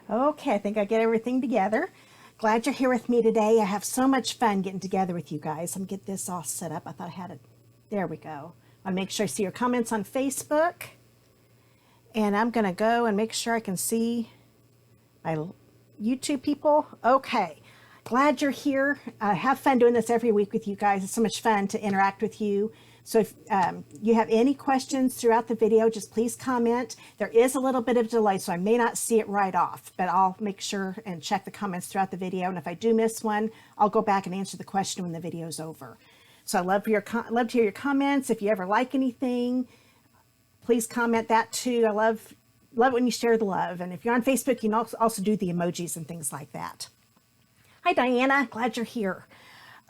Okay, I think I get everything together. Glad you're here with me today. I have so much fun getting together with you guys. I'm gonna get this all set up. I thought I had it. There we go. I want to make sure I see your comments on Facebook. And I'm gonna go and make sure I can see my YouTube people. Okay, glad you're here. Have fun doing this every week with you guys. It's so much fun to interact with you. So if you have any questions throughout the video, just please comment. There is a little bit of delay, so I may not see it right off, but I'll make sure and check the comments throughout the video. And if I do miss one, I'll go back and answer the question when the video is over. So I love to hear your comments. If you ever like anything, please comment that too. I love it when you share the love. And if you're on Facebook, you can also do the emojis and things like that. Hi, Diana. Glad you're here.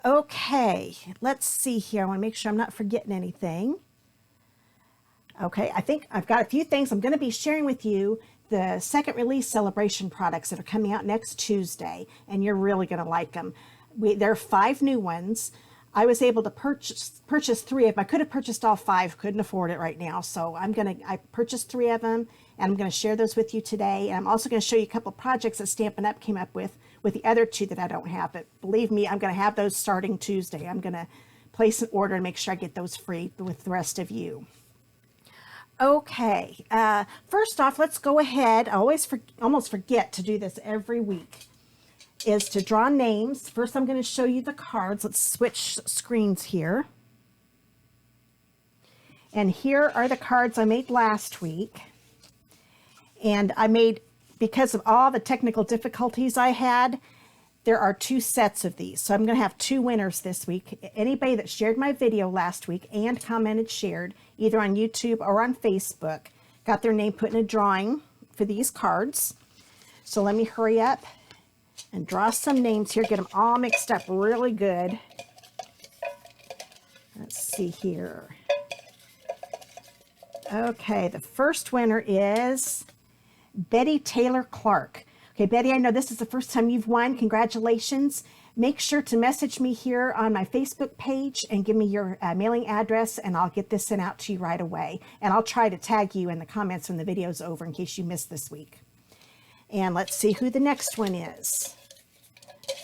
Okay, let's see here. I want to make sure I'm not forgetting anything. Okay, I think I've got a few things. I'm going to be sharing with you the second release Sale-A-Bration products that are coming out next Tuesday, and you're really going to like them. There are 5 new ones. I was able to purchase 3 of them. I could have purchased all 5, couldn't afford it right now. So I purchased 3 of them, and I'm going to share those with you today. And I'm also going to show you a couple projects that Stampin' Up came up with the other 2 that I don't have. But believe me, I'm going to have those starting Tuesday. I'm going to place an order and make sure I get those free with the rest of you. Okay, first off, let's go ahead. I almost forget to do this every week, is to draw names. First, I'm going to show you the cards. Let's switch screens here. And here are the cards I made last week. And I made, because of all the technical difficulties I had, there are 2 sets of these. So I'm going to have 2 winners this week. Anybody that shared my video last week and commented shared, either on YouTube or on Facebook, got their name put in a drawing for these cards. So let me hurry up and draw some names here, get them all mixed up really good. Let's see here. Okay, the first winner is Betty Taylor Clark. Okay, Betty, I know this is the first time you've won. Congratulations. Make sure to message me here on my Facebook page and give me your mailing address, and I'll get this sent out to you right away. And I'll try to tag you in the comments when the video's over in case you missed this week. And let's see who the next one is.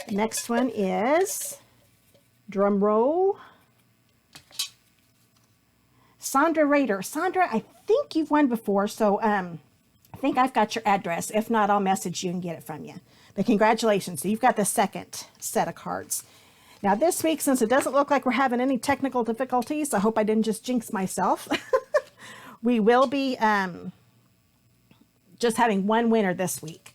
The next one is, drum roll, Sandra Rader. Sandra, I think you've won before, so I think I've got your address. If not, I'll message you and get it from you. But congratulations. So you've got the second set of cards. Now this week, since it doesn't look like we're having any technical difficulties, I hope I didn't just jinx myself. We will be just having 1 winner this week.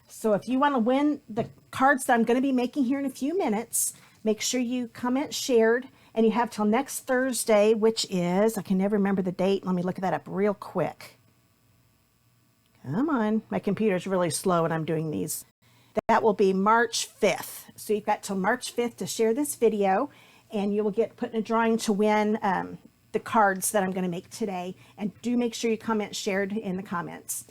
So if you want to win the cards that I'm going to be making here in a few minutes, make sure you comment shared, and you have till next Thursday, which is, I can never remember the date. Let me look that up real quick. Come on. My computer's really slow when I'm doing these. That will be March 5th. So you've got till March 5th to share this video, and you will get put in a drawing to win the cards that I'm going to make today. And do make sure you comment shared in the comments.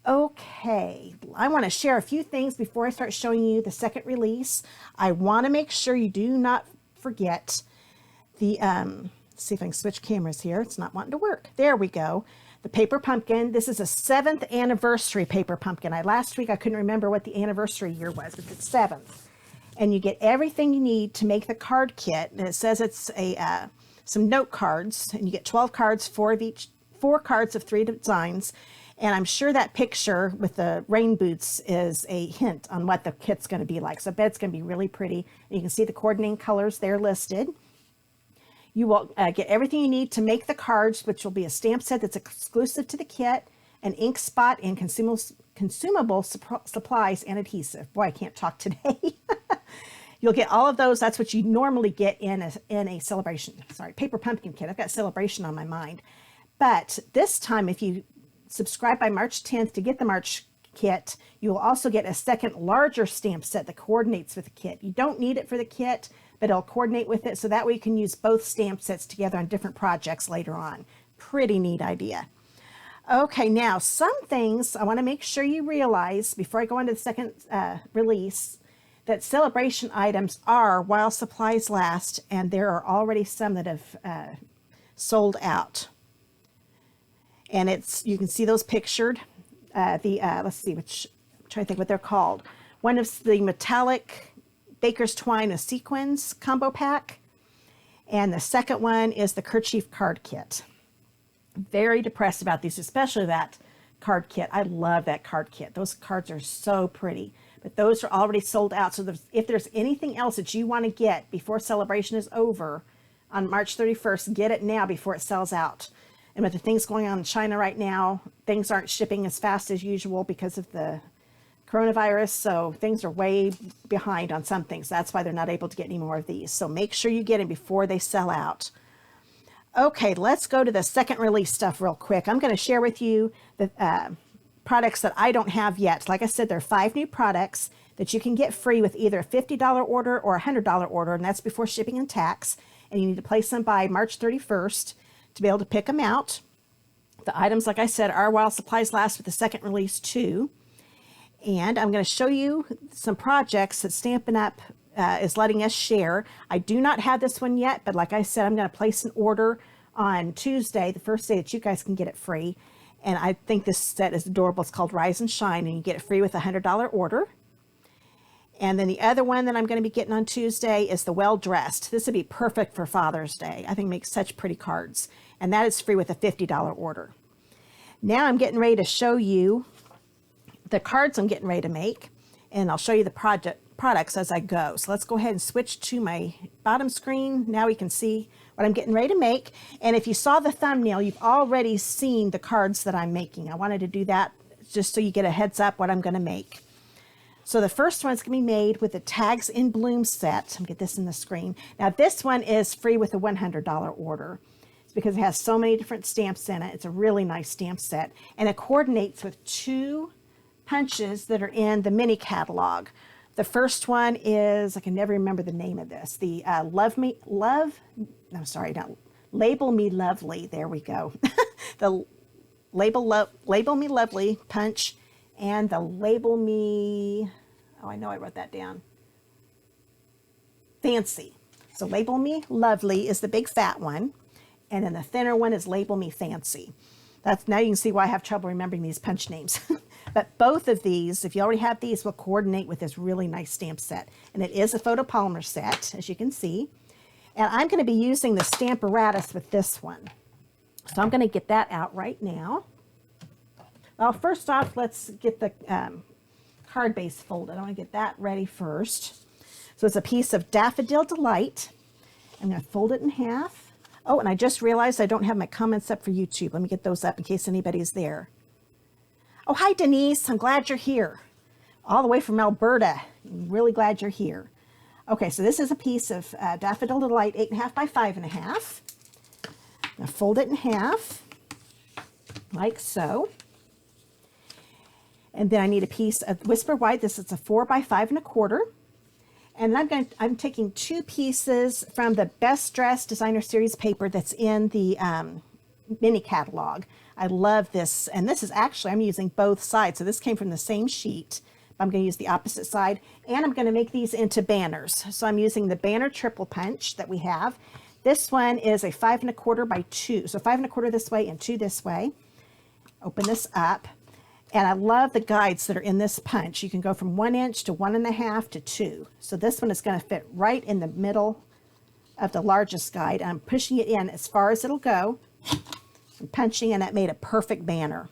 Okay, I want to share a few things before I start showing you the second release. I want to make sure you do not forget the, let's see if I can switch cameras here. It's not wanting to work. There we go. The paper pumpkin. This is a 7th anniversary paper pumpkin. Last week I couldn't remember what the anniversary year was, but it's 7th. And you get everything you need to make the card kit. And it says it's some note cards, and you get 12 cards, 4 cards of 3 designs. And I'm sure that picture with the rain boots is a hint on what the kit's going to be like. So I bet it's going to be really pretty. And you can see the coordinating colors there listed. You will get everything you need to make the cards, which will be a stamp set that's exclusive to the kit, an ink spot, and consumable supplies and adhesive. Boy, I can't talk today. You'll get all of those. That's what you normally get in a Sale-A-Bration. Sorry, paper pumpkin kit. I've got Sale-A-Bration on my mind. But this time, if you subscribe by March 10th to get the March kit, you will also get a second larger stamp set that coordinates with the kit. You don't need it for the kit, but it'll coordinate with it, so that way you can use both stamp sets together on different projects later on. Pretty neat idea. Okay, now some things I want to make sure you realize before I go into the second release, that Sale-A-Bration items are while supplies last, and there are already some that have sold out. And you can see those pictured. Let's see, which trying to think what they're called. One is the metallic Baker's Twine and Sequins combo pack. And the second one is the kerchief card kit. Very depressed about these, especially that card kit. I love that card kit. Those cards are so pretty, but those are already sold out. So if there's anything else that you want to get before Sale-A-Bration is over on March 31st, get it now before it sells out. And with the things going on in China right now, things aren't shipping as fast as usual because of the coronavirus. So things are way behind on some things. That's why they're not able to get any more of these. So make sure you get them before they sell out. Okay, let's go to the second release stuff real quick. I'm going to share with you the products that I don't have yet. Like I said, there are 5 new products that you can get free with either a $50 order or a $100 order, and that's before shipping and tax. And you need to place them by March 31st to be able to pick them out. The items, like I said, are while supplies last with the second release too. And I'm going to show you some projects that Stampin' Up! Is letting us share. I do not have this one yet, but like I said, I'm going to place an order on Tuesday, the first day that you guys can get it free. And I think this set is adorable. It's called Rise and Shine, and you get it free with a $100 order. And then the other one that I'm going to be getting on Tuesday is the Well Dressed. This would be perfect for Father's Day. I think it makes such pretty cards. And that is free with a $50 order. Now I'm getting ready to show you the cards I'm getting ready to make. And I'll show you the products as I go. So let's go ahead and switch to my bottom screen. Now we can see what I'm getting ready to make. And if you saw the thumbnail, you've already seen the cards that I'm making. I wanted to do that just so you get a heads up what I'm going to make. So the first one's going to be made with the Tags in Bloom set. I'll get this in the screen. Now this one is free with a $100 order. It's because it has so many different stamps in it. It's a really nice stamp set. And it coordinates with 2 punches that are in the mini catalog. The first one is, I can never remember the name of this, the Label Me Lovely. There we go. The Label Me Lovely punch and the Label Me, oh, I know I wrote that down, Fancy. So Label Me Lovely is the big fat one, and then the thinner one is Label Me Fancy. That's, now you can see why I have trouble remembering these punch names. But both of these, if you already have these, will coordinate with this really nice stamp set. And it is a photopolymer set, as you can see. And I'm going to be using the Stamparatus with this one. So I'm going to get that out right now. Well, first off, let's get the card base folded. I want to get that ready first. So it's a piece of Daffodil Delight. I'm going to fold it in half. Oh, and I just realized I don't have my comments up for YouTube. Let me get those up in case anybody's there. Oh, hi, Denise. I'm glad you're here. All the way from Alberta. I'm really glad you're here. Okay, so this is a piece of Daffodil Delight 8.5 by 5.5. Now fold it in half, like so. And then I need a piece of Whisper White. This is a 4 by 5.25. And I'm taking 2 pieces from the Best Dressed Designer Series paper that's in the mini catalog. I love this, and this is actually, I'm using both sides. So this came from the same sheet, but I'm going to use the opposite side, and I'm going to make these into banners. So I'm using the banner triple punch that we have. This one is a 5.25 by 2, so 5.25 this way and 2 this way. Open this up, and I love the guides that are in this punch. You can go from 1 inch to 1.5 to 2. So this one is going to fit right in the middle of the largest guide. I'm pushing it in as far as it'll go. I'm punching, and that made a perfect banner.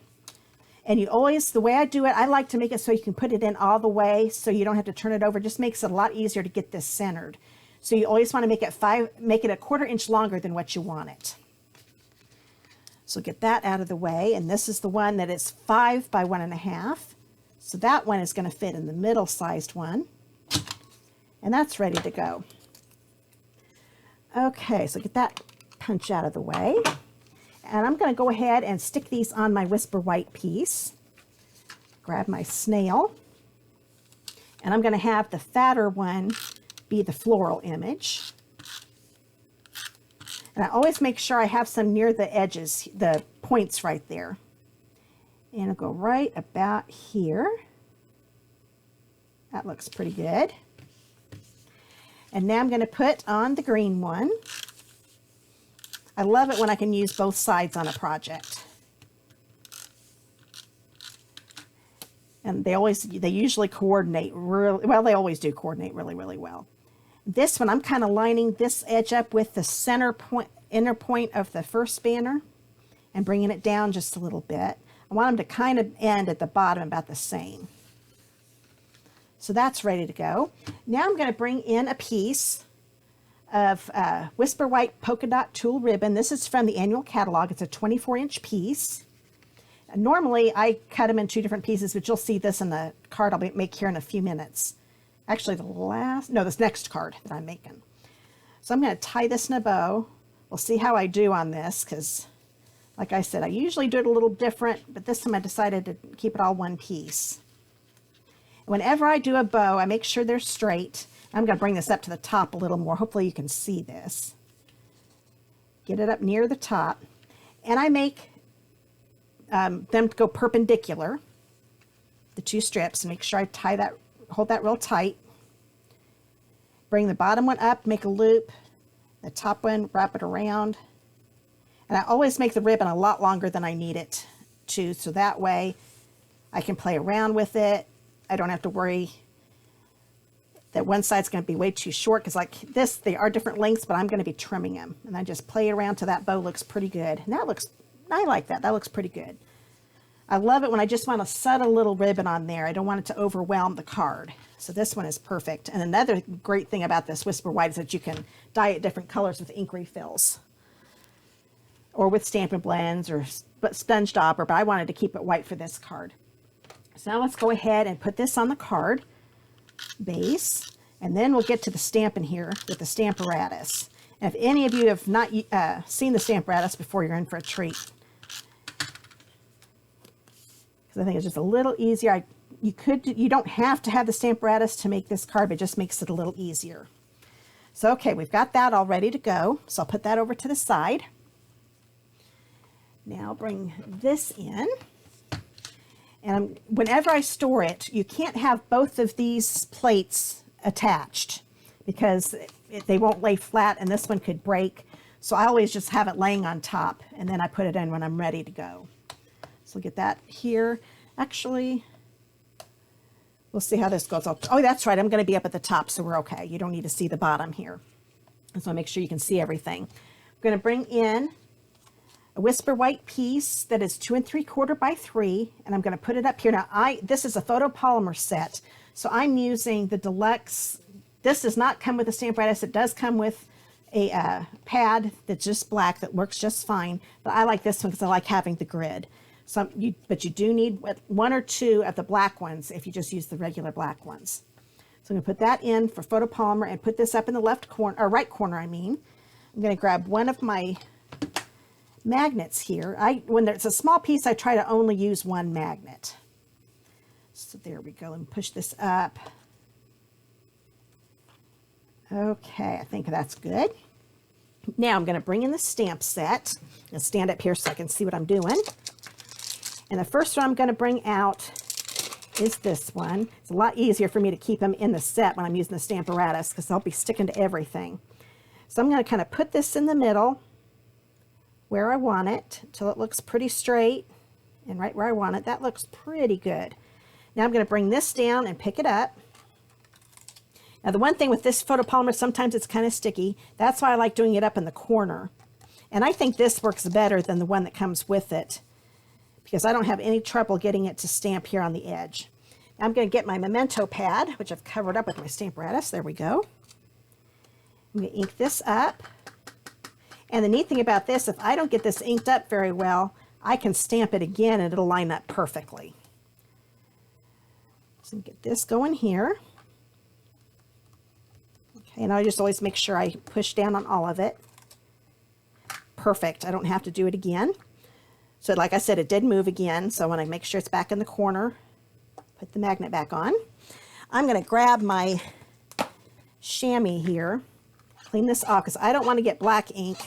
And you always, the way I do it, I like to make it so you can put it in all the way so you don't have to turn it over. It just makes it a lot easier to get this centered. So you always want to make it a 1/4 inch longer than what you want it. So get that out of the way. And this is the one that is 5 by 1.5. So that one is going to fit in the middle sized one. And that's ready to go. Okay, so get that punch out of the way. And I'm going to go ahead and stick these on my Whisper White piece. Grab my snail. And I'm going to have the fatter one be the floral image. And I always make sure I have some near the edges, the points right there. And I'll go right about here. That looks pretty good. And now I'm going to put on the green one. I love it when I can use both sides on a project. And they usually coordinate really well. They always do coordinate really, really well. This one, I'm kind of lining this edge up with the center point, inner point of the first banner and bringing it down just a little bit. I want them to kind of end at the bottom about the same. So that's ready to go. Now I'm going to bring in a piece of Whisper White Polka Dot Tulle Ribbon. This is from the annual catalog. It's a 24-inch piece. Normally I cut them in 2 different pieces, but you'll see this in the card I'll make here in a few minutes. Actually this next card that I'm making. So I'm going to tie this in a bow. We'll see how I do on this, because like I said, I usually do it a little different, but this time I decided to keep it all one piece. Whenever I do a bow, I make sure they're straight. I'm going to bring this up to the top a little more. Hopefully you can see this. Get it up near the top. And I make them go perpendicular, the 2 strips, and make sure I tie that, hold that real tight. Bring the bottom one up, make a loop, the top one, wrap it around. And I always make the ribbon a lot longer than I need it to, so that way I can play around with it. I don't have to worry that one side's going to be way too short, because like this, they are different lengths, but I'm going to be trimming them. And I just play around till that bow looks pretty good. And that looks, I like that. That looks pretty good. I love it when I just want to set a little ribbon on there. I don't want it to overwhelm the card. So this one is perfect. And another great thing about this Whisper White is that you can dye it different colors with ink refills, or with Stampin' Blends, or sponge dauber, but I wanted to keep it white for this card. So now let's go ahead and put this on the card base, and then we'll get to the stamping here with the Stamparatus. And if any of you have not seen the Stamparatus before, you're in for a treat, because I think it's just a little easier. You don't have to have the Stamparatus to make this card, but it just makes it a little easier. So okay, we've got that all ready to go. So I'll put that over to the side. Now bring this in. And whenever I store it, you can't have both of these plates attached, because they won't lay flat and this one could break. So I always just have it laying on top, and then I put it in when I'm ready to go. So get that here. Actually, we'll see how this goes. Oh, that's right. I'm going to be up at the top, so we're okay. You don't need to see the bottom here. So make sure you can see everything. I'm going to bring in a Whisper White piece that is 2 3/4 by 3, and I'm going to put it up here. Now, this is a photopolymer set, so I'm using the deluxe. This does not come with a Stamparatus. It does come with a pad that's just black that works just fine, but I like this one because I like having the grid. But you do need 1 or 2 of the black ones if you just use the regular black ones. So I'm going to put that in for photopolymer and put this up in the left corner, or right corner, I mean. I'm going to grab one of my magnets here. When it's a small piece, I try to only use 1 magnet. So there we go, and push this up. Okay, I think that's good. Now I'm going to bring in the stamp set and stand up here so I can see what I'm doing. And the first one I'm going to bring out is this one. It's a lot easier for me to keep them in the set when I'm using the Stamparatus, because they'll be sticking to everything. So I'm going to kind of put this in the middle where I want it until it looks pretty straight, and right where I want it. That looks pretty good. Now I'm going to bring this down and pick it up. Now the one thing with this photopolymer, sometimes it's kind of sticky. That's why I like doing it up in the corner. And I think this works better than the one that comes with it, because I don't have any trouble getting it to stamp here on the edge. Now I'm going to get my memento pad, which I've covered up with my Stamparatus. There we go. I'm going to ink this up. And the neat thing about this, if I don't get this inked up very well, I can stamp it again and it'll line up perfectly. So get this going here. Okay, and I just always make sure I push down on all of it. Perfect. I don't have to do it again. So like I said, it did move again, so I want to make sure it's back in the corner. Put the magnet back on. I'm going to grab my chamois here, clean this off, because I don't want to get black ink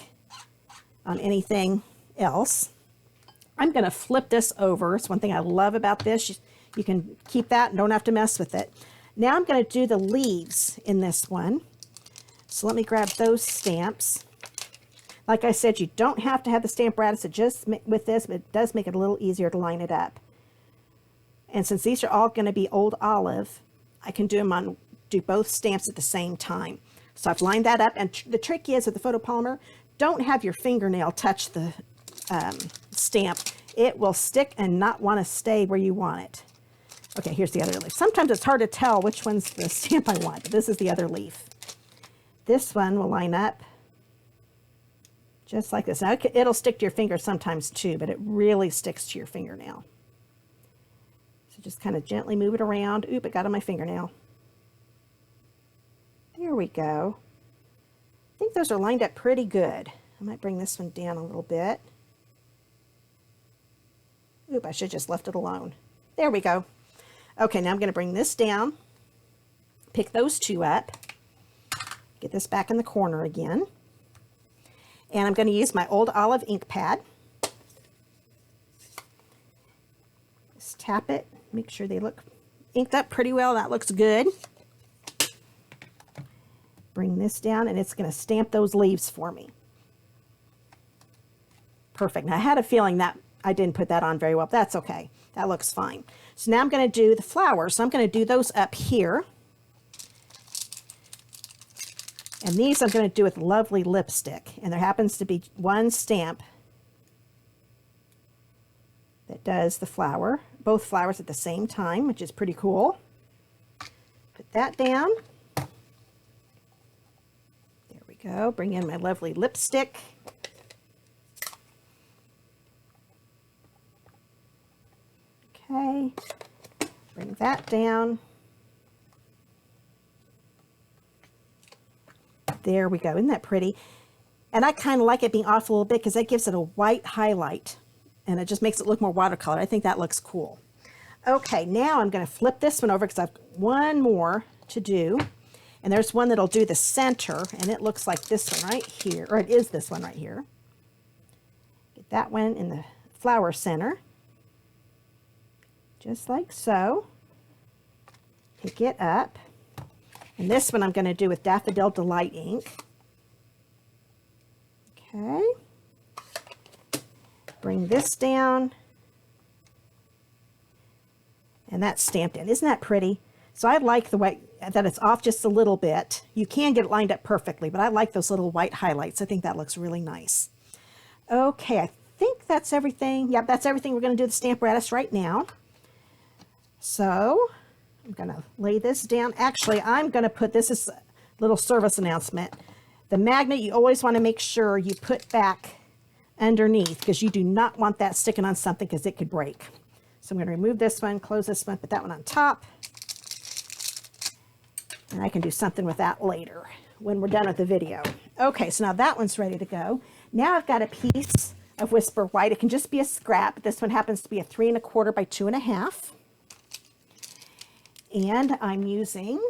on anything else. I'm going to flip this over. It's one thing I love about this. You can keep that and don't have to mess with it. Now I'm going to do the leaves in this one. So let me grab those stamps. Like I said, you don't have to have the Stamparatus with this, but it does make it a little easier to line it up. And since these are all going to be Old Olive, I can do both stamps at the same time. So I've lined that up, and the trick is with the photopolymer, don't have your fingernail touch the stamp. It will stick and not want to stay where you want it. Okay, here's the other leaf. Sometimes it's hard to tell which one's the stamp I want, but this is the other leaf. This one will line up just like this. Now, it'll stick to your finger sometimes too, but it really sticks to your fingernail. So just kind of gently move it around. Oop, it got on my fingernail. There we go. I think those are lined up pretty good. I might bring this one down a little bit. Oop, I should just left it alone. There we go. Okay, now I'm going to bring this down, pick those two up, get this back in the corner again, and I'm going to use my Old Olive ink pad. Just tap it, make sure they look inked up pretty well. That looks good. Bring this down, and it's going to stamp those leaves for me. Perfect. Now, I had a feeling that I didn't put that on very well. That's okay. That looks fine. So now I'm going to do the flowers. So I'm going to do those up here. And these I'm going to do with Lovely Lipstick. And there happens to be one stamp that does the flower, both flowers at the same time, which is pretty cool. Put that down. There we go. Bring in my Lovely Lipstick. Okay, bring that down. There we go. Isn't that pretty? And I kind of like it being off a little bit because that gives it a white highlight and it just makes it look more watercolor. I think that looks cool. Okay, now I'm going to flip this one over because I've one more to do. And there's one that'll do the center, and it looks like this one right here, or it is this one right here. Get that one in the flower center. Just like so. Pick it up. And this one I'm going to do with Daffodil Delight ink. Okay. Bring this down. And that's stamped in. Isn't that pretty? So I like the way that it's off just a little bit. You can get it lined up perfectly, but I like those little white highlights. I think that looks really nice. Okay, I think that's everything. Yep, that's everything. We're going to do the Stamparatus right now. So I'm going to lay this down. Actually, I'm going to put, this is a little service announcement. The magnet, you always want to make sure you put back underneath because you do not want that sticking on something because it could break. So I'm going to remove this one, close this one, put that one on top. And I can do something with that later when we're done with the video. Okay, so now that one's ready to go. Now I've got a piece of Whisper White. It can just be a scrap. This one happens to be a 3 1/4 by 2 1/2. And I'm using,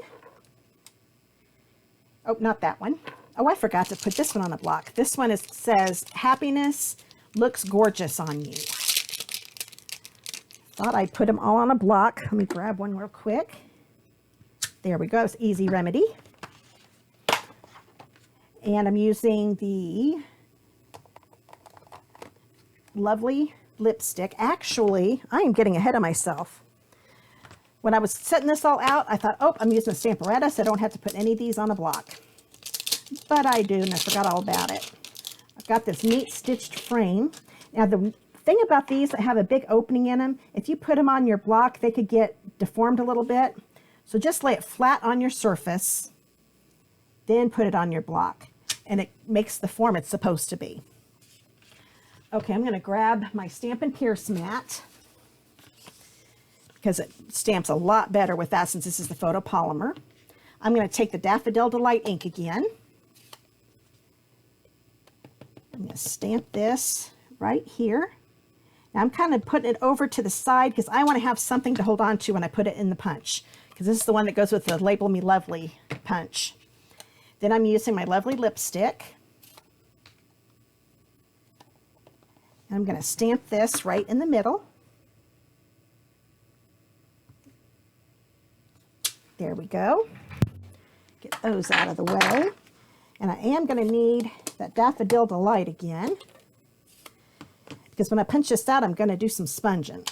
oh, not that one. Oh, I forgot to put this one on a block. This one says, Happiness Looks Gorgeous on You. Thought I'd put them all on a block. Let me grab one real quick. There we go. It's Easy Remedy. And I'm using the Lovely Lipstick. Actually, I am getting ahead of myself. When I was setting this all out, I thought, oh, I'm using a Stamparatus. I don't have to put any of these on a block. But I do, and I forgot all about it. I've got this neat stitched frame. Now, the thing about these that have a big opening in them, if you put them on your block, they could get deformed a little bit. So just lay it flat on your surface, then put it on your block, and it makes the form it's supposed to be. Okay, I'm going to grab my Stampin' Pierce mat, because it stamps a lot better with that since this is the photopolymer. I'm going to take the Daffodil Delight ink again. I'm going to stamp this right here. Now I'm kind of putting it over to the side because I want to have something to hold on to when I put it in the punch, because this is the one that goes with the Label Me Lovely punch. Then I'm using my Lovely Lipstick. And I'm going to stamp this right in the middle. There we go. Get those out of the way. And I am going to need that Daffodil Delight again, because when I punch this out, I'm going to do some sponging.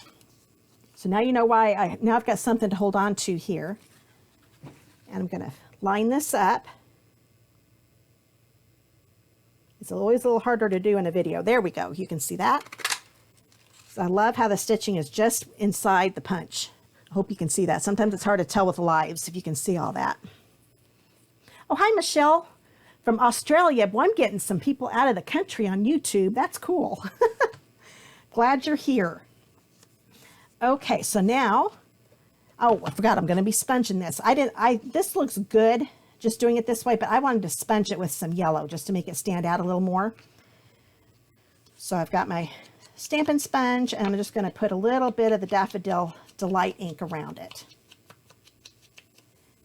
So now you know why now I've got something to hold on to here. And I'm going to line this up. It's always a little harder to do in a video. There we go. You can see that. So I love how the stitching is just inside the punch. I hope you can see that. Sometimes it's hard to tell with lives if you can see all that. Oh, hi, Michelle from Australia. Well, I'm getting some people out of the country on YouTube. That's cool. Glad you're here. Okay, so now, oh, I forgot I'm going to be sponging this. This looks good just doing it this way, but I wanted to sponge it with some yellow just to make it stand out a little more. So I've got my Stampin' Sponge, and I'm just going to put a little bit of the Daffodil Delight ink around it.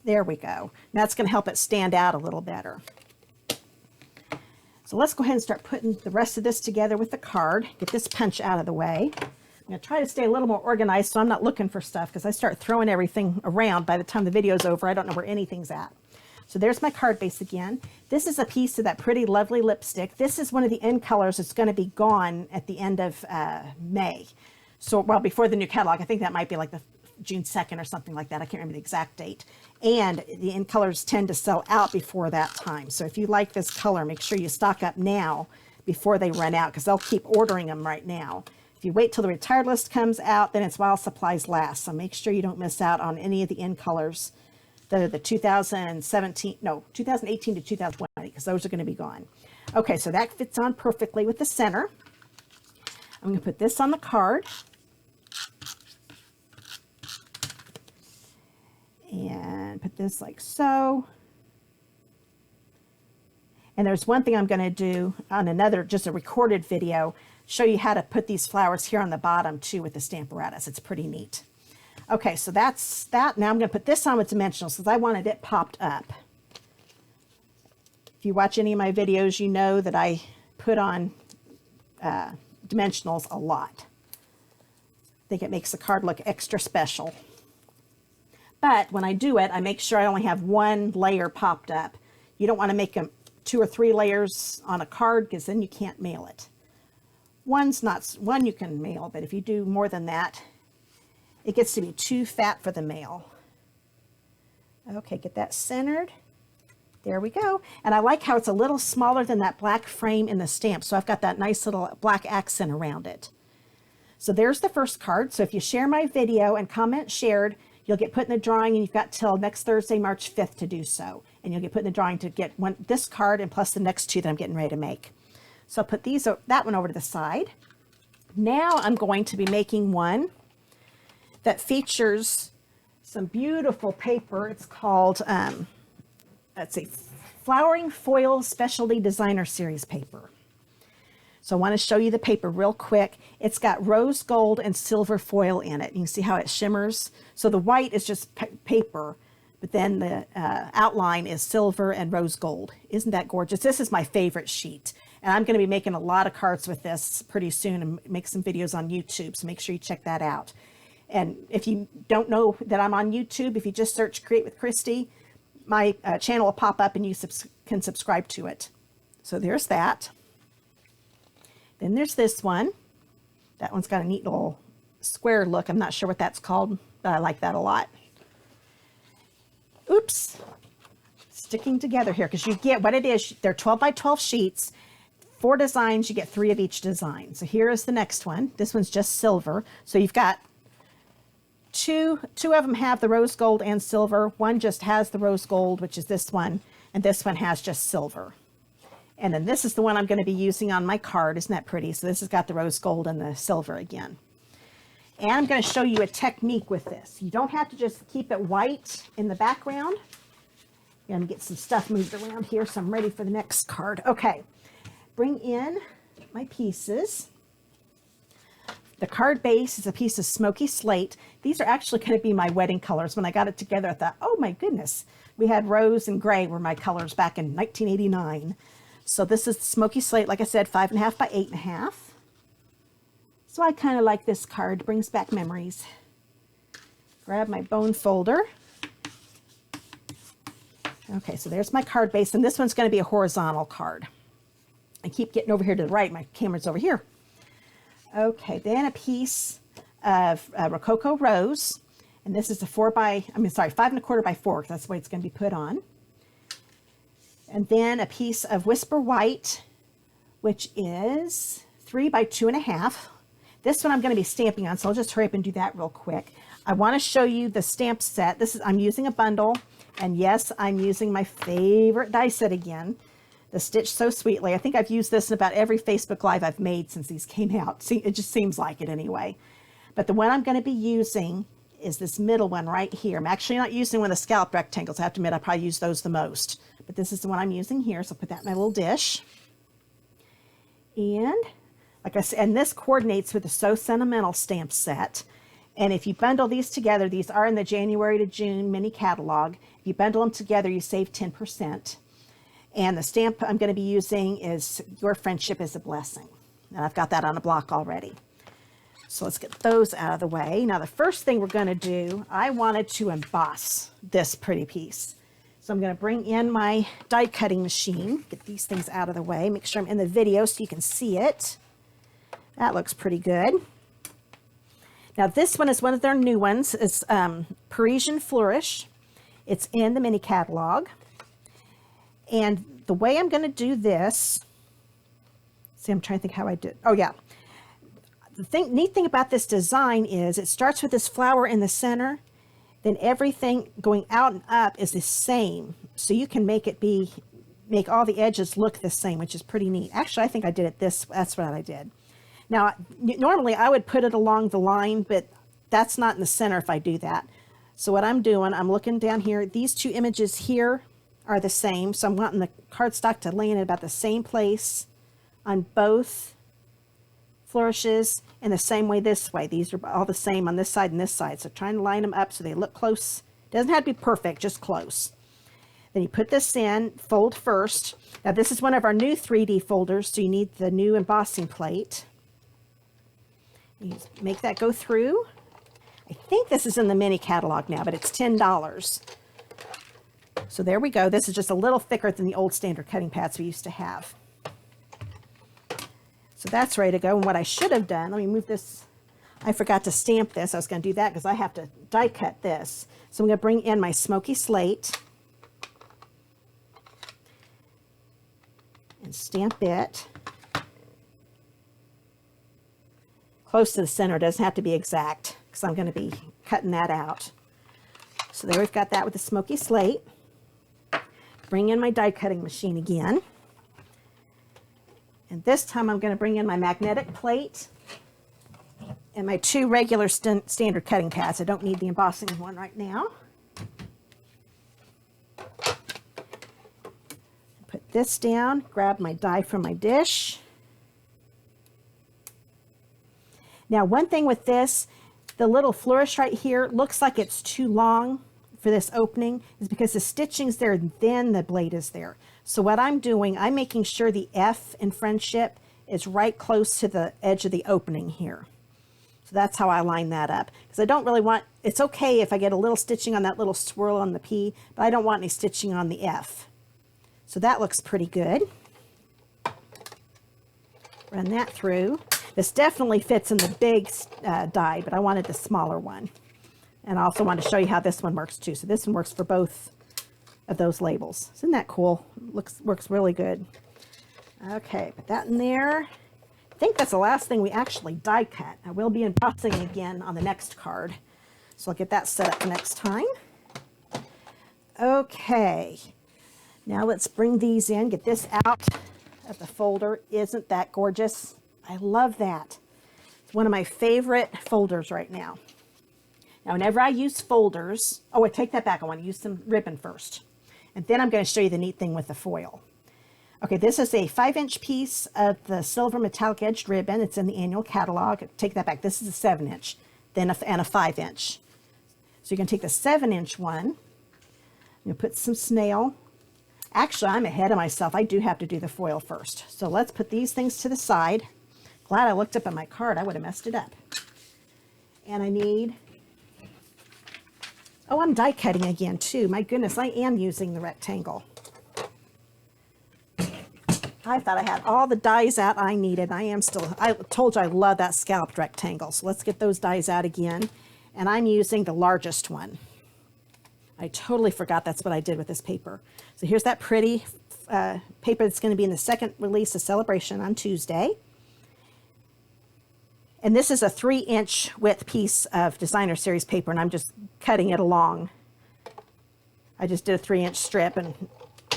There we go. That's going to help it stand out a little better. So let's go ahead and start putting the rest of this together with the card. Get this punch out of the way. I'm going to try to stay a little more organized so I'm not looking for stuff, because I start throwing everything around. By the time the video's over, I don't know where anything's at. So there's my card base again. This is a piece of that pretty lovely lipstick. This is one of the end colors that's going to be gone at the end of May. So, well, before the new catalog. I think that might be like the June 2nd or something like that. I can't remember the exact date. And the end colors tend to sell out before that time. So if you like this color, make sure you stock up now before they run out, because they'll keep ordering them right now. If you wait till the retired list comes out, then it's while supplies last. So make sure you don't miss out on any of the end colors that are the 2018 to 2020, because those are going to be gone. Okay, so that fits on perfectly with the center. I'm going to put this on the card. And put this like so. And there's one thing I'm going to do on another, just a recorded video, show you how to put these flowers here on the bottom too with the Stamparatus. It's pretty neat. Okay, so that's that. Now I'm going to put this on with dimensionals because I wanted it popped up. If you watch any of my videos, you know that I put on dimensionals a lot. I think it makes the card look extra special. But when I do it, I make sure I only have one layer popped up. You don't want to make them 2 or 3 layers on a card, because then you can't mail it. One you can mail, but if you do more than that, it gets to be too fat for the mail. Okay, get that centered. There we go. And I like how it's a little smaller than that black frame in the stamp. So I've got that nice little black accent around it. So there's the first card. So if you share my video and comment shared, you'll get put in the drawing, and you've got till next Thursday, March 5th to do so. And you'll get put in the drawing to get this card and plus the next 2 that I'm getting ready to make. So I'll put that one over to the side. Now I'm going to be making one that features some beautiful paper. It's called, let's see, Flowering Foil Specialty Designer Series paper. So I want to show you the paper real quick. It's got rose gold and silver foil in it. You can see how it shimmers. So the white is just paper, but then the outline is silver and rose gold. Isn't that gorgeous? This is my favorite sheet. And I'm going to be making a lot of cards with this pretty soon and make some videos on YouTube. So make sure you check that out. And if you don't know that I'm on YouTube, if you just search Create with Christy, my channel will pop up and you can subscribe to it. So there's that. Then there's this one. That one's got a neat little square look. I'm not sure what that's called, but I like that a lot. Oops. Sticking together here, because you get what it is. They're 12 by 12 sheets. 4 designs, you get 3 of each design. So here is the next one. This one's just silver. So you've got two of them have the rose gold and silver. One just has the rose gold, which is this one. And this one has just silver. And then this is the one I'm going to be using on my card. Isn't that pretty? So this has got the rose gold and the silver again. And I'm going to show you a technique with this. You don't have to just keep it white in the background. I'm going to get some stuff moved around here so I'm ready for the next card. Okay, bring in my pieces. The card base is a piece of smoky slate. These are actually going to be my wedding colors. When I got it together, I thought, oh my goodness. We had rose and gray were my colors back in 1989. So this is smoky slate, like I said, 5.5 by 8.5. So I kind of like this card. Brings back memories. Grab my bone folder. Okay, so there's my card base, and this one's going to be a horizontal card. I keep getting over here to the right. My camera's over here. Okay, then a piece of Rococo Rose. And this is a 5 1/4 by 4. That's the way it's going to be put on. And then a piece of Whisper White, which is 3 by 2.5. This one I'm going to be stamping on, so I'll just hurry up and do that real quick. I want to show you the stamp set. I'm using a bundle, and yes, I'm using my favorite die set again, the Stitch So Sweetly. I think I've used this in about every Facebook Live I've made since these came out. See, it just seems like it anyway. But the one I'm going to be using is this middle one right here. I'm actually not using one of the scallop rectangles. I have to admit, I probably use those the most. But this is the one I'm using here, so I'll put that in my little dish. And like I said, and this coordinates with the So Sentimental stamp set. And if you bundle these together, these are in the January to June mini catalog. If you bundle them together, you save 10%. And the stamp I'm going to be using is Your Friendship is a Blessing. And I've got that on a block already. So let's get those out of the way. Now the first thing we're going to do, I wanted to emboss this pretty piece. So I'm going to bring in my die cutting machine, get these things out of the way, make sure I'm in the video so you can see it. That looks pretty good. Now this one is one of their new ones. It's Parisian Flourish. It's in the mini catalog. And the way I'm going to do this, see, I'm trying to think how I did. Oh yeah. The neat thing about this design is it starts with this flower in the center, then everything going out and up is the same. So you can make all the edges look the same, which is pretty neat. Actually, I think I did it that's what I did. Now, normally I would put it along the line, but that's not in the center if I do that. So what I'm doing, I'm looking down here. These two images here are the same. So I'm wanting the cardstock to land in about the same place on both flourishes, in the same way this way. These are all the same on this side and this side. So trying to line them up so they look close. Doesn't have to be perfect, just close. Then you put this in, fold first. Now this is one of our new 3D folders, so you need the new embossing plate. You just make that go through. I think this is in the mini catalog now, but it's $10. So there we go. This is just a little thicker than the old standard cutting pads we used to have. So that's ready to go. And what I should have done, let me move this. I forgot to stamp this. I was going to do that because I have to die cut this. So I'm going to bring in my smoky slate and stamp it close to the center. It doesn't have to be exact because I'm going to be cutting that out. So there we've got that with the smoky slate. Bring in my die cutting machine again. And this time I'm going to bring in my magnetic plate and my 2 regular standard cutting pads. I don't need the embossing one right now. Put this down, grab my die from my dish. Now one thing with this, the little flourish right here looks like it's too long for this opening, is because the stitching's there and then the blade is there. So what I'm doing, I'm making sure the F in Friendship is right close to the edge of the opening here. So that's how I line that up. Because I don't really want, it's okay if I get a little stitching on that little swirl on the P, but I don't want any stitching on the F. So that looks pretty good. Run that through. This definitely fits in the big die, but I wanted the smaller one. And I also want to show you how this one works too. So this one works for both of those labels. Isn't that cool? Works really good. Okay, put that in there. I think that's the last thing we actually die cut. I will be embossing again on the next card. So I'll get that set up next time. Okay, now let's bring these in, get this out of the folder. Isn't that gorgeous? I love that. It's one of my favorite folders right now. Now, whenever I use folders, oh, I take that back. I want to use some ribbon first. And then I'm going to show you the neat thing with the foil. Okay, this is a 5-inch piece of the silver metallic edged ribbon. It's in the annual catalog. Take that back. This is a 7-inch, then and a 5-inch. So you're going to take the 7-inch one. I'm going to put some snail. Actually, I'm ahead of myself. I do have to do the foil first. So let's put these things to the side. Glad I looked up at my card. I would have messed it up. And I need... Oh, I'm die cutting again too. My goodness, I am using the rectangle. I thought I had all the dies out I needed. I told you I love that scalloped rectangle. So let's get those dies out again. And I'm using the largest one. I totally forgot that's what I did with this paper. So here's that pretty paper that's going to be in the second release of Sale-A-Bration on Tuesday. And this is a 3-inch width piece of Designer Series paper, and I'm just cutting it along. I just did a 3-inch strip, and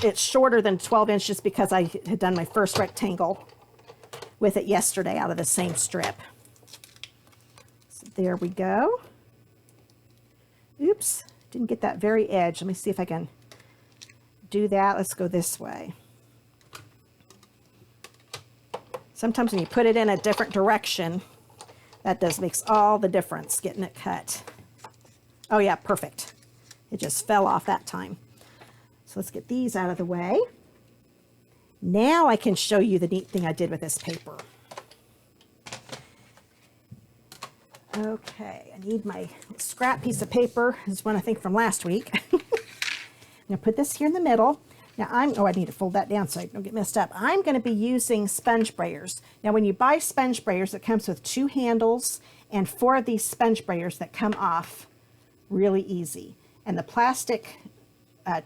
it's shorter than 12 inches because I had done my first rectangle with it yesterday out of the same strip. So there we go. Oops, didn't get that very edge. Let me see if I can do that. Let's go this way. Sometimes when you put it in a different direction, that makes all the difference getting it cut. Oh yeah, perfect. It just fell off that time. So let's get these out of the way. Now I can show you the neat thing I did with this paper. Okay, I need my scrap piece of paper. This is one I think from last week. I'm gonna put this here in the middle. Now I need to fold that down so I don't get messed up. I'm gonna be using sponge brayers. Now when you buy sponge brayers, it comes with 2 handles and 4 of these sponge brayers that come off really easy. And the plastic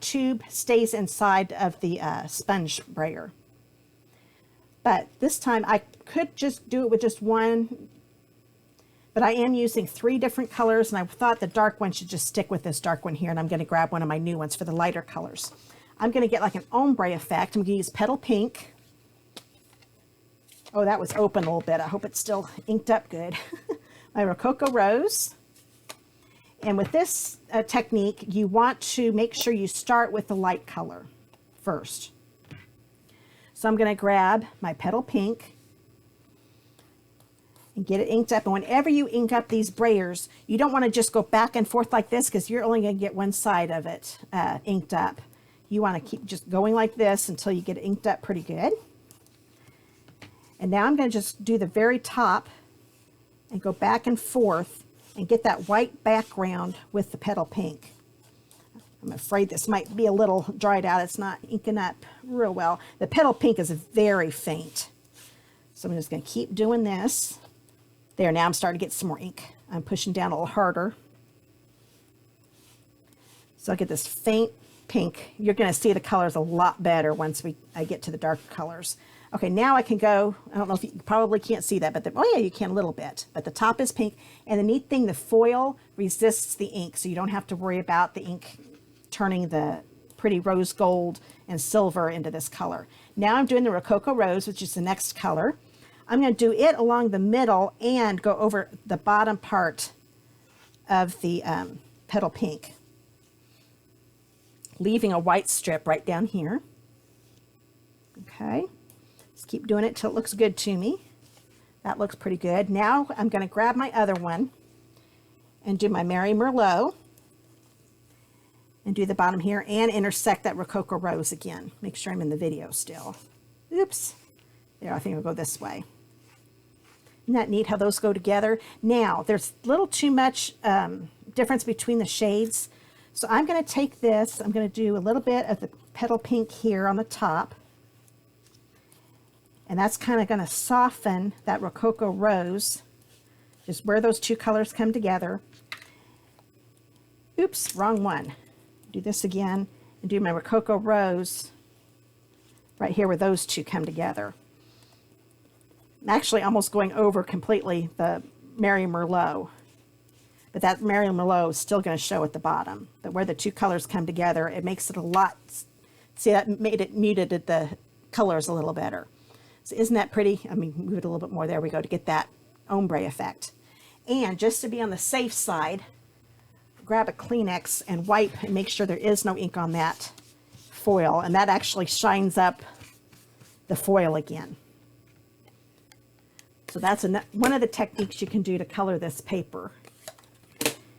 tube stays inside of the sponge brayer. But this time I could just do it with just one, but I am using 3 different colors, and I thought the dark one should just stick with this dark one here, and I'm going to grab one of my new ones for the lighter colors. I'm going to get like an ombre effect. I'm going to use Petal Pink. Oh, that was open a little bit. I hope it's still inked up good. My Rococo Rose. And with this technique, you want to make sure you start with the light color first. So I'm going to grab my Petal Pink and get it inked up. And whenever you ink up these brayers, you don't want to just go back and forth like this because you're only going to get one side of it inked up. You want to keep just going like this until you get it inked up pretty good. And now I'm going to just do the very top and go back and forth and get that white background with the Petal Pink. I'm afraid this might be a little dried out. It's not inking up real well. The Petal Pink is very faint. So I'm just going to keep doing this. There, now I'm starting to get some more ink. I'm pushing down a little harder. So I get this faint pink. You're going to see the colors a lot better once I get to the dark colors. Okay, now I can go, I don't know if you probably can't see that, but oh yeah, you can a little bit. But the top is pink, and the neat thing, the foil resists the ink, so you don't have to worry about the ink turning the pretty rose gold and silver into this color. Now I'm doing the Rococo Rose, which is the next color. I'm going to do it along the middle and go over the bottom part of the Petal Pink, leaving a white strip right down here. Okay. Keep doing it till it looks good to me. That looks pretty good. Now I'm going to grab my other one and do my Mary Merlot and do the bottom here and intersect that Rococo Rose again. Make sure I'm in the video still. Oops. There, I think I'll go this way. Isn't that neat how those go together? Now, there's a little too much difference between the shades. So I'm going to take this, I'm going to do a little bit of the Petal Pink here on the top. And that's kind of going to soften that Rococo Rose, just where those 2 colors come together. Oops, wrong one. Do this again and do my Rococo Rose right here where those 2 come together. I'm actually almost going over completely the Mary Merlot. But that Mary Merlot is still going to show at the bottom. But where the 2 colors come together, it makes it a lot, see, that made it muted the colors a little better. So isn't that pretty? I mean, move it a little bit more. There we go, to get that ombre effect. And just to be on the safe side, grab a Kleenex and wipe and make sure there is no ink on that foil. And that actually shines up the foil again. So that's one of the techniques you can do to color this paper.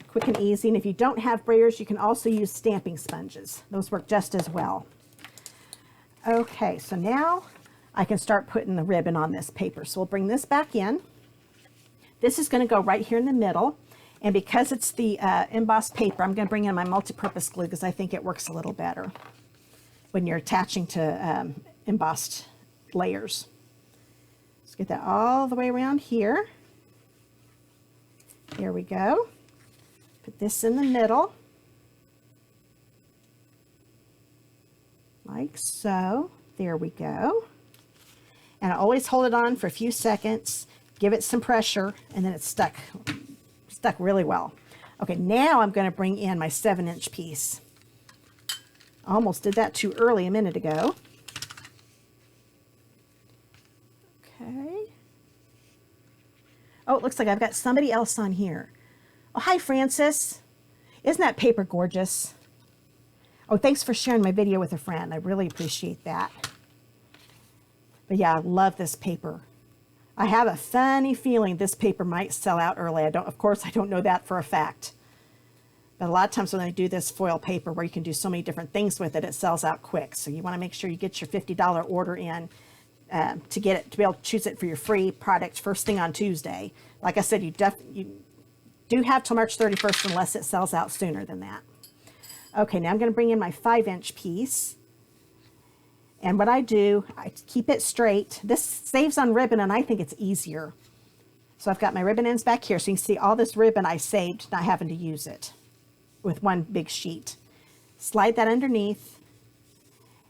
Quick and easy. And if you don't have brayers, you can also use stamping sponges. Those work just as well. Okay, so now I can start putting the ribbon on this paper. So we'll bring this back in. This is going to go right here in the middle. And because it's the embossed paper, I'm going to bring in my multi-purpose glue because I think it works a little better when you're attaching to embossed layers. Let's get that all the way around here. There we go. Put this in the middle, like so. There we go. And I always hold it on for a few seconds, give it some pressure, and then it's stuck really well. Okay, now I'm going to bring in my 7-inch piece. I almost did that too early a minute ago. Okay. Oh, it looks like I've got somebody else on here. Oh, hi, Francis. Isn't that paper gorgeous? Oh, thanks for sharing my video with a friend. I really appreciate that. But yeah, I love this paper. I have a funny feeling this paper might sell out early. Of course, I don't know that for a fact. But a lot of times when I do this foil paper where you can do so many different things with it, it sells out quick. So you want to make sure you get your $50 order in to be able to choose it for your free product first thing on Tuesday. Like I said, you do have till March 31st unless it sells out sooner than that. Okay, now I'm going to bring in my 5-inch piece. And what I do, I keep it straight. This saves on ribbon, and I think it's easier. So I've got my ribbon ends back here, so you can see all this ribbon I saved, not having to use it with one big sheet. Slide that underneath,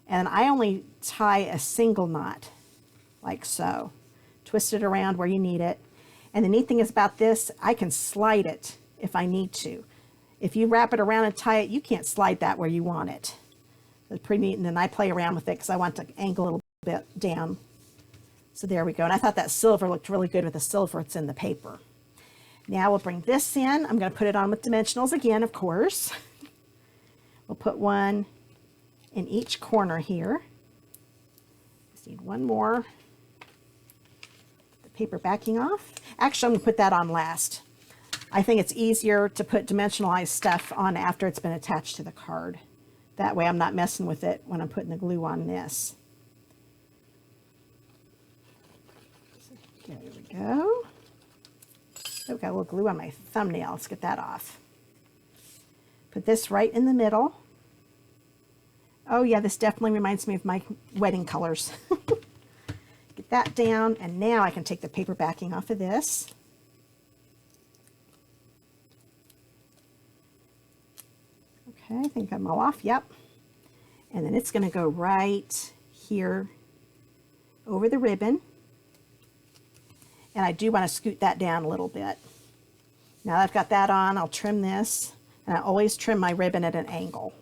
and I only tie a single knot, like so. Twist it around where you need it. And the neat thing is about this, I can slide it if I need to. If you wrap it around and tie it, you can't slide that where you want it. It's pretty neat, and then I play around with it because I want to angle a little bit down. So there we go, and I thought that silver looked really good with the silver that's in the paper. Now we'll bring this in. I'm going to put it on with dimensionals again, of course. We'll put one in each corner here. Just need one more. The paper backing off. Actually, I'm going to put that on last. I think it's easier to put dimensionalized stuff on after it's been attached to the card. That way I'm not messing with it when I'm putting the glue on this. There we go. Oh, got a little glue on my thumbnail. Let's get that off. Put this right in the middle. Oh yeah, this definitely reminds me of my wedding colors. Get that down, and now I can take the paper backing off of this. Okay, I think I'm all off, yep. And then it's going to go right here over the ribbon. And I do want to scoot that down a little bit. Now that I've got that on, I'll trim this. And I always trim my ribbon at an angle.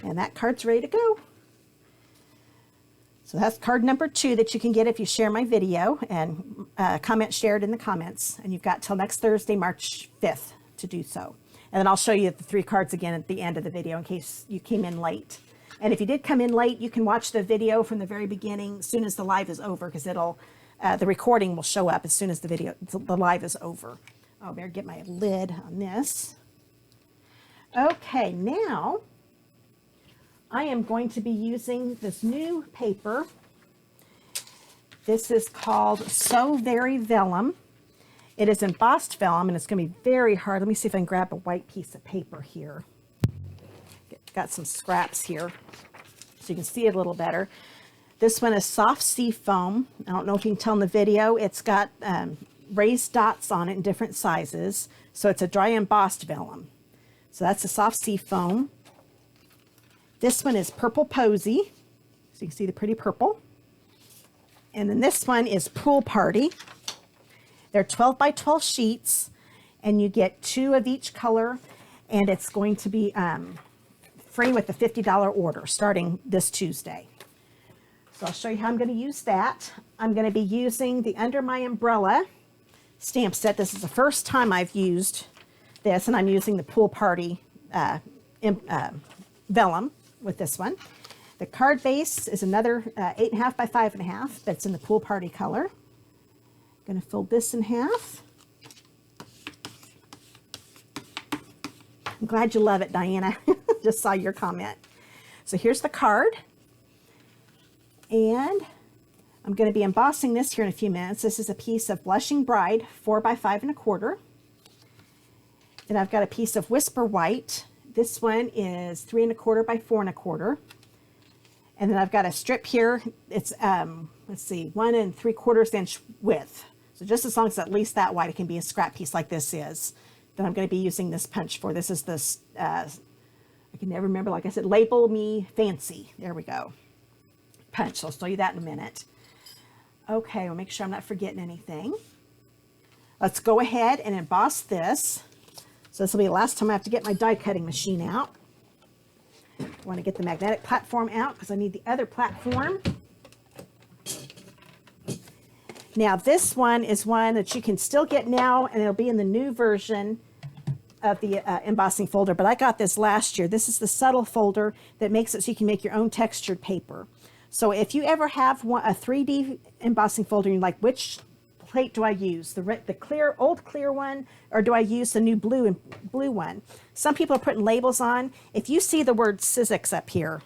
And that card's ready to go. So that's card number 2 that you can get if you share my video and comment shared in the comments. And you've got till next Thursday, March 5th to do so. And then I'll show you the 3 cards again at the end of the video in case you came in late. And if you did come in late, you can watch the video from the very beginning as soon as the live is over, because it'll the recording will show up as soon as the live is over. Oh, better get my lid on this. Okay, now I am going to be using this new paper. This is called So Very Vellum. It is embossed vellum, and it's going to be very hard. Let me see if I can grab a white piece of paper here. Got some scraps here so you can see it a little better. This one is soft sea foam. I don't know if you can tell in the video. It's got raised dots on it in different sizes. So it's a dry embossed vellum. So that's a soft sea foam. This one is Purple Posy. So you can see the pretty purple. And then this one is Pool Party. They're 12 by 12 sheets, and you get 2 of each color, and it's going to be free with the $50 order starting this Tuesday. So I'll show you how I'm going to use that. I'm going to be using the Under My Umbrella stamp set. This is the first time I've used this, and I'm using the Pool Party vellum with this one. The card base is another 8.5 by 5.5 that's in the Pool Party color. I'm going to fold this in half. I'm glad you love it, Diana. Just saw your comment. So here's the card. And I'm going to be embossing this here in a few minutes. This is a piece of Blushing Bride, 4 by 5 1/4. Then I've got a piece of Whisper White. This one is 3 1/4 by 4 1/4. And And then I've got a strip here. It's, let's see, 1 3/4 inch width. So just as long as it's at least that wide, it can be a scrap piece like this is. That I'm going to be using this punch for. This is this, I can never remember, like I said, Label Me Fancy. There we go. Punch. So I'll show you that in a minute. Okay, we'll make sure I'm not forgetting anything. Let's go ahead and emboss this. So this will be the last time I have to get my die cutting machine out. I want to get the magnetic platform out because I need the other platform. Now this one is one that you can still get now, and it'll be in the new version of the embossing folder, but I got this last year. This is the subtle folder that makes it so you can make your own textured paper. So if you ever have a 3D embossing folder and you're like, which plate do I use? The clear, old clear one, or do I use the new blue one? Some people are putting labels on. If you see the word Sizzix up here,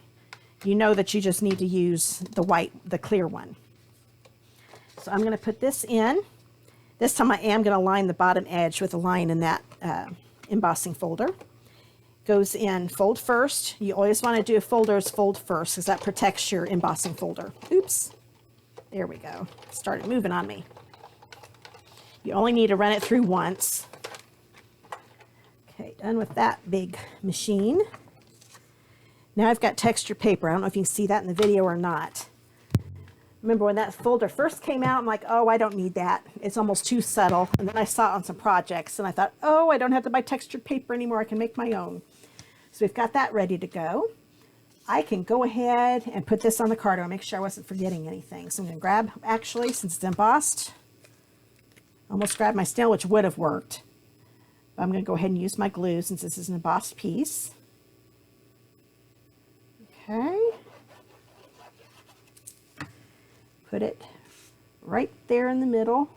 you know that you just need to use the clear one. So I'm going to put this in. This time I am going to line the bottom edge with a line in that embossing folder. Goes in fold first. You always want to do folders fold first because that protects your embossing folder. Oops. There we go. Started moving on me. You only need to run it through once. Okay, done with that big machine. Now I've got textured paper. I don't know if you can see that in the video or not. Remember when that folder first came out, I'm like, oh, I don't need that. It's almost too subtle. And then I saw it on some projects and I thought, oh, I don't have to buy textured paper anymore. I can make my own. So we've got that ready to go. I can go ahead and put this on the card. I'll make sure I wasn't forgetting anything. So I'm going to grab, actually, since it's embossed, almost grabbed my snail, which would have worked. But I'm going to go ahead and use my glue since this is an embossed piece. Okay. Put it right there in the middle.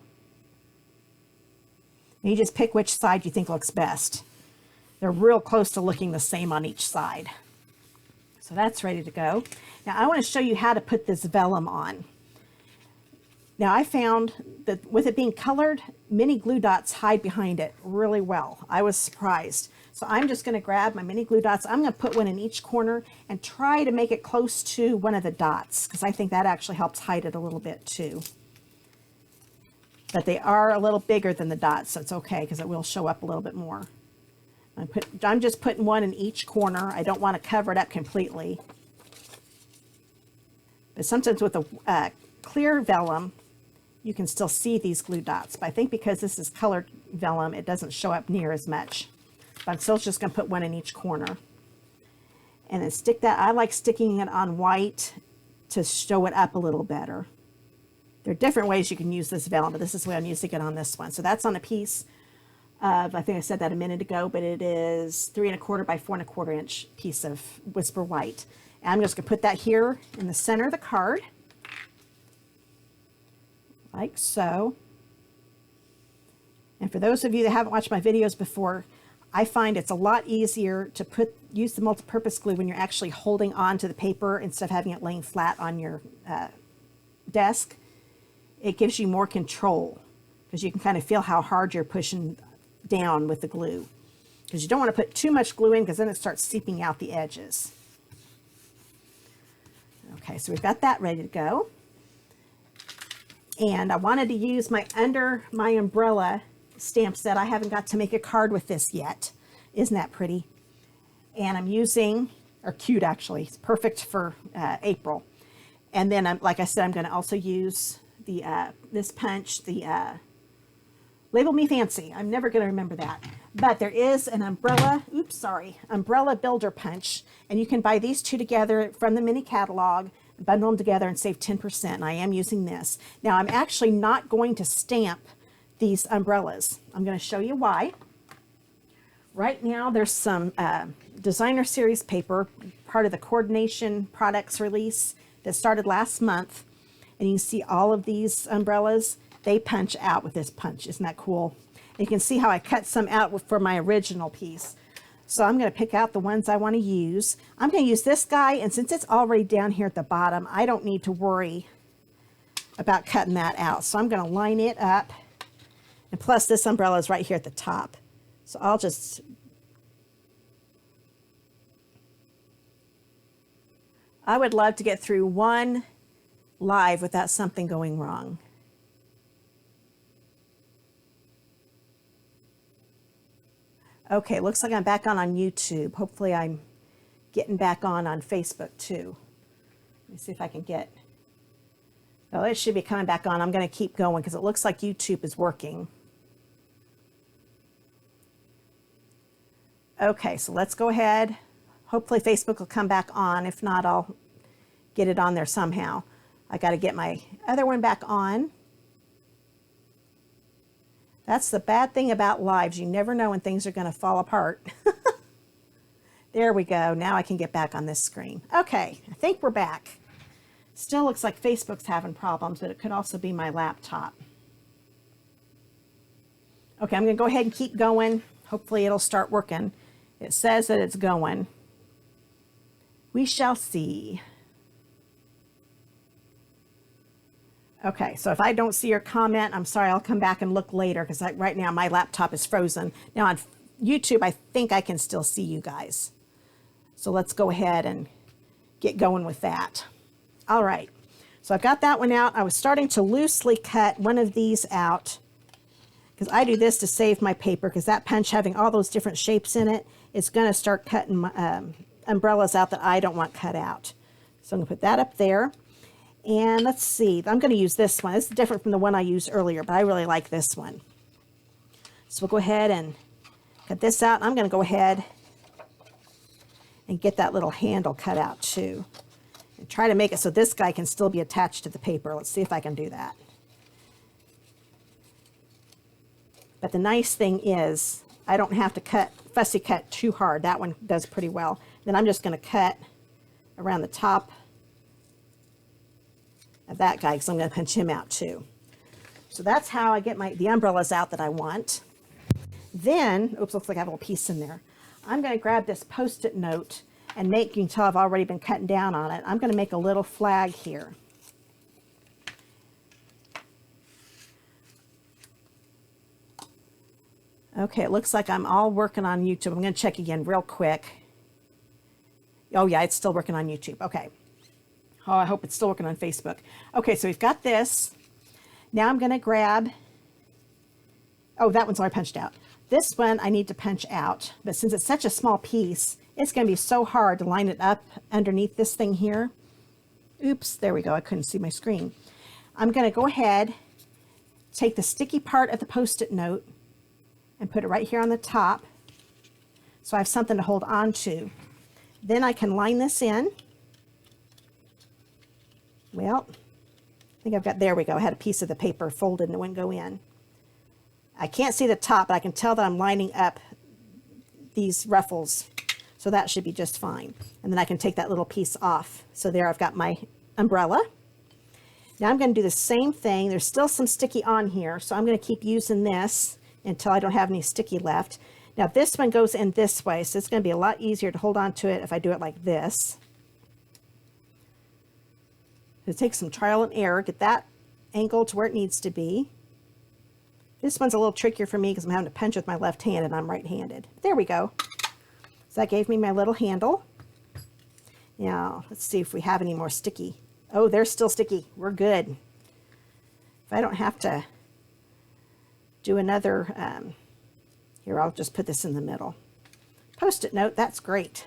And you just pick which side you think looks best. They're real close to looking the same on each side. So that's ready to go. Now I want to show you how to put this vellum on. Now I found that with it being colored, mini glue dots hide behind it really well. I was surprised. So I'm just going to grab my mini glue dots. I'm going to put one in each corner and try to make it close to one of the dots because I think that actually helps hide it a little bit too. But they are a little bigger than the dots, so it's okay because it will show up a little bit more. I'm just putting one in each corner. I don't want to cover it up completely. But sometimes with a clear vellum, you can still see these glue dots. But I think because this is colored vellum, it doesn't show up near as much. But I'm still just going to put one in each corner. And then stick that. I like sticking it on white to show it up a little better. There are different ways you can use this vellum, but this is the way I'm using it on this one. So that's on a piece of, I think I said that a minute ago, but it is 3 1/4 by 4 1/4 inch piece of Whisper White. And I'm just going to put that here in the center of the card. Like so. And for those of you that haven't watched my videos before, I find it's a lot easier to use the multi-purpose glue when you're actually holding on to the paper instead of having it laying flat on your desk. It gives you more control because you can kind of feel how hard you're pushing down with the glue. Because you don't want to put too much glue in because then it starts seeping out the edges. Okay, so we've got that ready to go. And I wanted to use my Under My Umbrella stamp set. I haven't got to make a card with this yet. Isn't that pretty? And I'm using, or cute actually, it's perfect for April. And then, like I said, I'm going to also use the this punch, the Label Me Fancy. I'm never going to remember that. But there is an umbrella, umbrella builder punch. And you can buy these two together from the mini catalog, bundle them together and save 10%. And I am using this. Now, I'm actually not going to stamp these umbrellas. I'm going to show you why. Right now, there's some designer series paper, part of the Coordination Products release that started last month. And you can see all of these umbrellas, they punch out with this punch. Isn't that cool? And you can see how I cut some out for my original piece. So I'm going to pick out the ones I want to use. I'm going to use this guy, and since it's already down here at the bottom, I don't need to worry about cutting that out. So I'm going to line it up. And plus this umbrella is right here at the top. So I'll just, I would love to get through one live without something going wrong. Okay, looks like I'm back on YouTube. Hopefully I'm getting back on Facebook too. Let me see if I can get, oh, it should be coming back on. I'm going to keep going because it looks like YouTube is working. Okay, so let's go ahead. Hopefully Facebook will come back on. If not, I'll get it on there somehow. I got to get my other one back on. That's the bad thing about lives. You never know when things are going to fall apart. There we go. Now I can get back on this screen. Okay, I think we're back. Still looks like Facebook's having problems, but it could also be my laptop. Okay, I'm going to go ahead and keep going. Hopefully it'll start working. It says that it's going. We shall see. Okay, so if I don't see your comment, I'm sorry, I'll come back and look later because right now my laptop is frozen. Now on YouTube, I think I can still see you guys. So let's go ahead and get going with that. All right, so I've got that one out. I was starting to loosely cut one of these out because I do this to save my paper because that punch having all those different shapes in it, it's going to start cutting my, umbrellas out that I don't want cut out. So I'm going to put that up there. And let's see, I'm going to use this one. It's different from the one I used earlier, but I really like this one. So we'll go ahead and cut this out. I'm going to go ahead and get that little handle cut out too. And try to make it so this guy can still be attached to the paper. Let's see if I can do that. But the nice thing is I don't have to fussy cut too hard. That one does pretty well. Then I'm just going to cut around the top of that guy because I'm going to punch him out too. So that's how I get the umbrellas out that I want. Then, oops, looks like I have a little piece in there. I'm going to grab this Post-it note and you can tell I've already been cutting down on it. I'm going to make a little flag here. Okay, it looks like I'm all working on YouTube. I'm going to check again real quick. Oh yeah, it's still working on YouTube. Okay. Oh, I hope it's still working on Facebook. Okay, so we've got this. Now I'm going to grab, oh, that one's already punched out. This one I need to punch out, but since it's such a small piece, it's going to be so hard to line it up underneath this thing here. Oops, there we go. I couldn't see my screen. I'm going to go ahead, take the sticky part of the Post-it note and put it right here on the top so I have something to hold on to. Then I can line this in. Well, I think I've got, there we go. I had a piece of the paper folded and it wouldn't go in. I can't see the top, but I can tell that I'm lining up these ruffles. So that should be just fine. And then I can take that little piece off. So there I've got my umbrella. Now I'm going to do the same thing. There's still some sticky on here, so I'm going to keep using this until I don't have any sticky left. Now this one goes in this way, so it's going to be a lot easier to hold on to it if I do it like this. It takes some trial and error, get that angle to where it needs to be. This one's a little trickier for me because I'm having to punch with my left hand and I'm right-handed. There we go. So that gave me my little handle. Now, let's see if we have any more sticky. Oh, they're still sticky. We're good. If I don't have to do another, here, I'll just put this in the middle. Post-it note, that's great.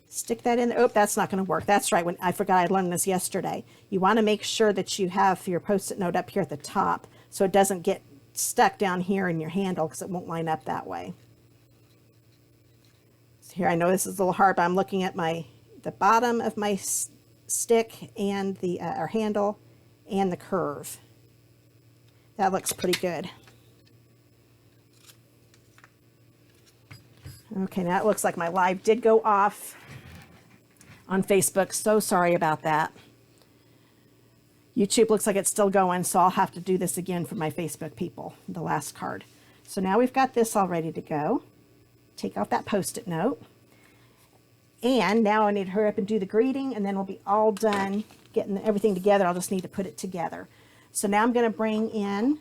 Stick that in there. Oh, that's not going to work. That's right. When I forgot I learned this yesterday. You want to make sure that you have your Post-it note up here at the top so it doesn't get stuck down here in your handle because it won't line up that way. So here, I know this is a little hard, but I'm looking at the bottom of my stick and the or handle and the curve. That looks pretty good. Okay, now it looks like my live did go off on Facebook. So sorry about that. YouTube looks like it's still going, so I'll have to do this again for my Facebook people, the last card. So now we've got this all ready to go. Take off that Post-it note. And now I need to hurry up and do the greeting, and then we'll be all done getting everything together. I'll just need to put it together. So now I'm going to bring in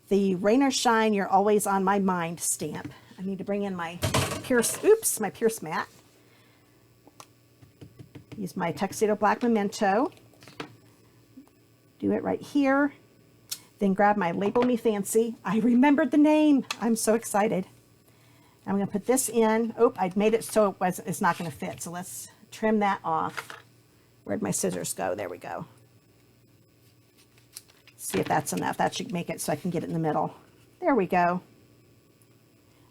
the Rain or Shine, You're Always on My Mind stamp. I need to bring in my Pierce, my Pierce mat. Use my Tuxedo Black Memento. Do it right here. Then grab my Label Me Fancy. I remembered the name. I'm so excited. I'm going to put this in. Oh, I made it so it's not going to fit. So let's trim that off. Where'd my scissors go? There we go. See if that's enough. That should make it so I can get it in the middle. There we go.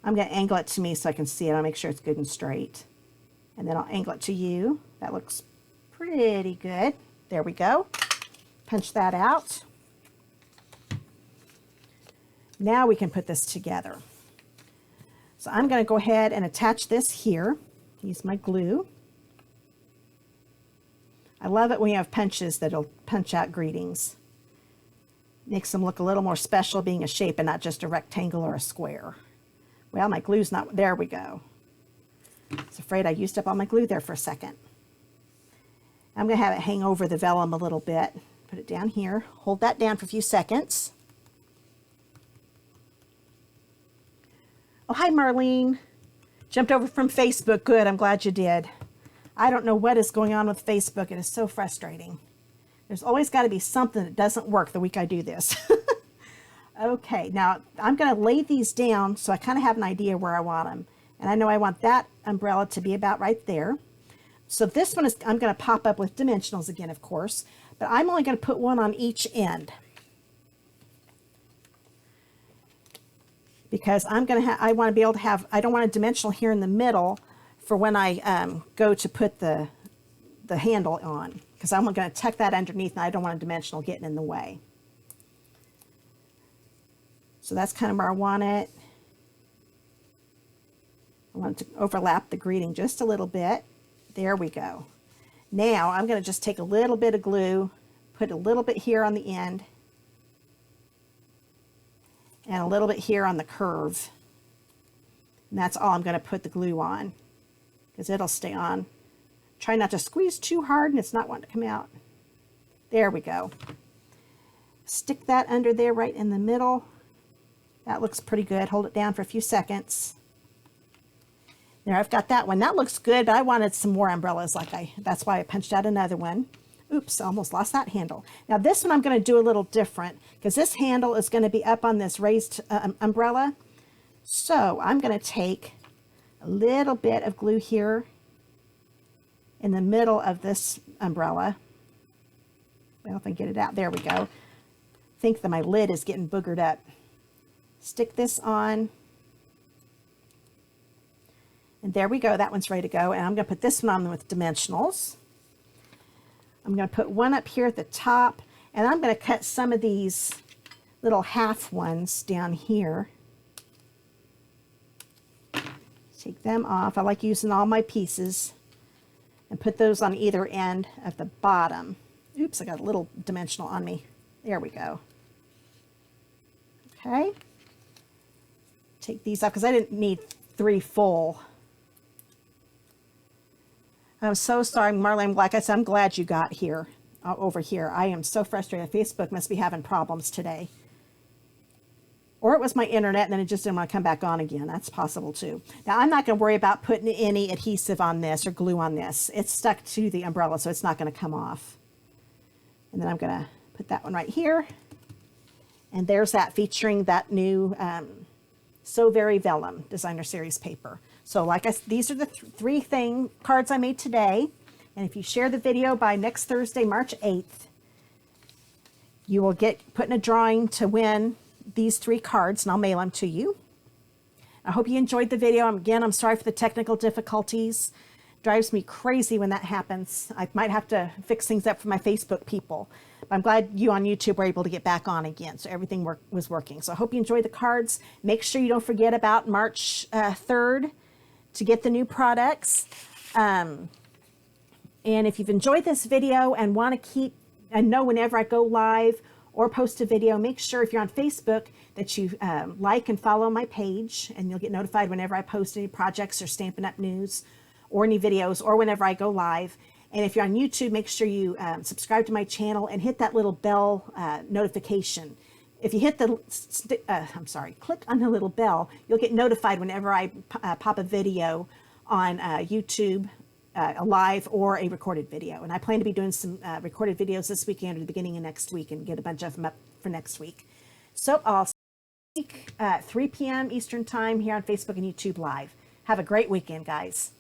I'm going to angle it to me so I can see it. I'll make sure it's good and straight. And then I'll angle it to you. That looks pretty good. There we go. Punch that out. Now we can put this together. So I'm going to go ahead and attach this here. Use my glue. I love it when you have punches that'll punch out greetings. Makes them look a little more special being a shape and not just a rectangle or a square. Well, my glue's not, there we go. I was afraid I used up all my glue there for a second. I'm going to have it hang over the vellum a little bit. Put it down here. Hold that down for a few seconds. Oh, hi, Marlene. Jumped over from Facebook. Good, I'm glad you did. I don't know what is going on with Facebook. It is so frustrating. There's always got to be something that doesn't work the week I do this. Okay, now I'm going to lay these down so I kind of have an idea where I want them. And I know I want that umbrella to be about right there. So this one is, I'm going to pop up with dimensionals again, of course, but I'm only going to put one on each end. Because I'm going to I want to be able to have, I don't want a dimensional here in the middle for when I go to put the handle on. Because I'm going to tuck that underneath and I don't want a dimensional getting in the way. So that's kind of where I want it. I want it to overlap the greeting just a little bit. There we go. Now I'm going to just take a little bit of glue, put a little bit here on the end, and a little bit here on the curve. And that's all I'm going to put the glue on, because it'll stay on. Try not to squeeze too hard and it's not wanting to come out. There we go. Stick that under there right in the middle. That looks pretty good. Hold it down for a few seconds. There, I've got that one. That looks good, but I wanted some more umbrellas. That's why I punched out another one. Oops, I almost lost that handle. Now this one I'm going to do a little different because this handle is going to be up on this raised umbrella. So I'm going to take a little bit of glue here in the middle of this umbrella. Well, if I can get it out, there we go. I think that my lid is getting boogered up. Stick this on. And there we go. That one's ready to go. And I'm going to put this one on with dimensionals. I'm going to put one up here at the top. And I'm going to cut some of these little half ones down here. Take them off. I like using all my pieces. And put those on either end of the bottom. Oops, I got a little dimensional on me. There we go. Okay. Take these off because I didn't need 3 full. I'm so sorry, Marlene. Like I said, I'm glad you got here, over here. I am so frustrated. Facebook must be having problems today. Or it was my internet and then it just didn't want to come back on again. That's possible too. Now I'm not going to worry about putting any adhesive on this or glue on this. It's stuck to the umbrella, so it's not going to come off. And then I'm going to put that one right here. And there's that, featuring that new So Very Vellum Designer Series paper. So these are the 3 cards I made today. And if you share the video by next Thursday, March 8th, you will get put in a drawing to win these 3 cards, and I'll mail them to you. I hope you enjoyed the video. Again, I'm sorry for the technical difficulties. Drives me crazy when that happens. I might have to fix things up for my Facebook people. But I'm glad you on YouTube were able to get back on again, so everything was working. So I hope you enjoyed the cards. Make sure you don't forget about March 3rd to get the new products. And if you've enjoyed this video and want to keep and know whenever I go live or post a video, make sure if you're on Facebook that you like and follow my page, and you'll get notified whenever I post any projects or Stampin' Up! News or any videos, or whenever I go live. And if you're on YouTube, make sure you subscribe to my channel and hit that little bell notification. If you hit the, click on the little bell, you'll get notified whenever I pop a video on YouTube a live or a recorded video. And I plan to be doing some recorded videos this weekend or the beginning of next week and get a bunch of them up for next week. So I'll see you at 3 p.m. Eastern Time here on Facebook and YouTube Live. Have a great weekend, guys.